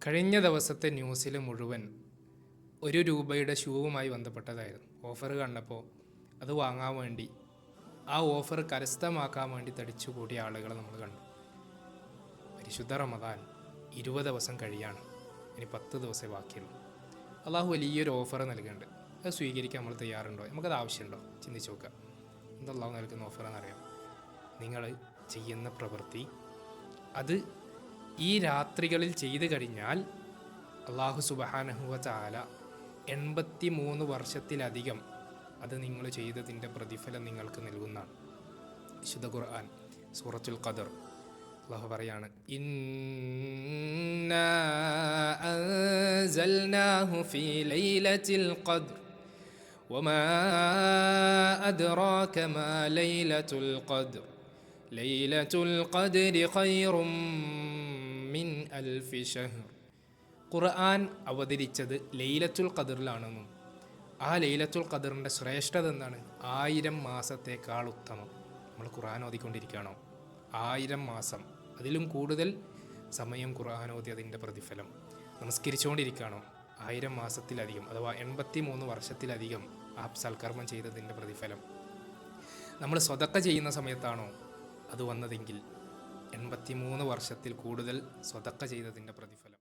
കഴിഞ്ഞ ദിവസത്തെ ന്യൂസിൽ മുഴുവൻ ₹1 ഷൂവുമായി ബന്ധപ്പെട്ടതായിരുന്നു. ഓഫർ കണ്ടപ്പോൾ അത് വാങ്ങാൻ വേണ്ടി, ആ ഓഫർ കരസ്ഥമാക്കാൻ വേണ്ടി തടിച്ചുകൂടിയ ആളുകളെ നമ്മൾ കണ്ടു. പരിശുദ്ധ റമദാൻ 20 ദിവസം കഴിയാണ്, ഇനി 10 ദിവസമേ ബാക്കിയുള്ളൂ. അള്ളാഹു വലിയൊരു ഓഫർ നൽകുന്നുണ്ട്. അത് സ്വീകരിക്കാൻ നമ്മൾ തയ്യാറുണ്ടോ? നമുക്കത് ആവശ്യമുണ്ടോ? ചിന്തിച്ച് നോക്കുക. എന്താ അള്ളാഹു നൽകുന്ന ഓഫർ എന്നറിയാം. നിങ്ങൾ ചെയ്യുന്ന പ്രവൃത്തി അത് ഈ രാത്രികളിൽ ചെയ്തു കഴിഞ്ഞാൽ അള്ളാഹു സുബ്ഹാനഹു വ തആല 83 വർഷത്തിലധികം അത് നിങ്ങൾ ചെയ്തതിൻ്റെ പ്രതിഫലം നിങ്ങൾക്ക് നൽകുന്നതാണ്. വിശുദ്ധ ഖുർആൻ സൂറത്തുൽ ഖദർ അള്ളാഹു പറയാണ്, ഇന്നാ അൻസൽനാഹു ഫീ ലൈലത്തിൽ ഖദ്ർ വമാ അദ്റാക മാ ലൈലത്തുൽ ഖദ്ർ ലൈലത്തുൽ ഖദ്രി ഖൈറും മിൻ അൽഫി ഷഹ്ർ. ഖുർആൻ അവതരിച്ചത് ലൈലത്തുൽ ഖദറിലാണെന്നും ആ ലൈലത്തുൽ ഖദറിൻ്റെ ശ്രേഷ്ഠത എന്താണ്? 1000 മാസത്തേക്കാൾ ഉത്തമം. നമ്മൾ ഖുർആൻ ഓതിക്കൊണ്ടിരിക്കുകയാണോ? 1000 മാസം, അതിലും കൂടുതൽ സമയം ഖുർആൻ ഓതി അതിൻ്റെ പ്രതിഫലം. നമസ്കരിച്ചുകൊണ്ടിരിക്കുകയാണോ? 1000 മാസത്തിലധികം, അഥവാ 83 വർഷത്തിലധികം ആ സൽക്കർമ്മം ചെയ്തതിൻ്റെ പ്രതിഫലം. നമ്മൾ സ്വതക്ക ചെയ്യുന്ന സമയത്താണോ അത് വന്നതെങ്കിൽ 83 വർഷത്തിൽ കൂടുതൽ സ്വതക്ക ചെയ്തതിൻ്റെ പ്രതിഫലം.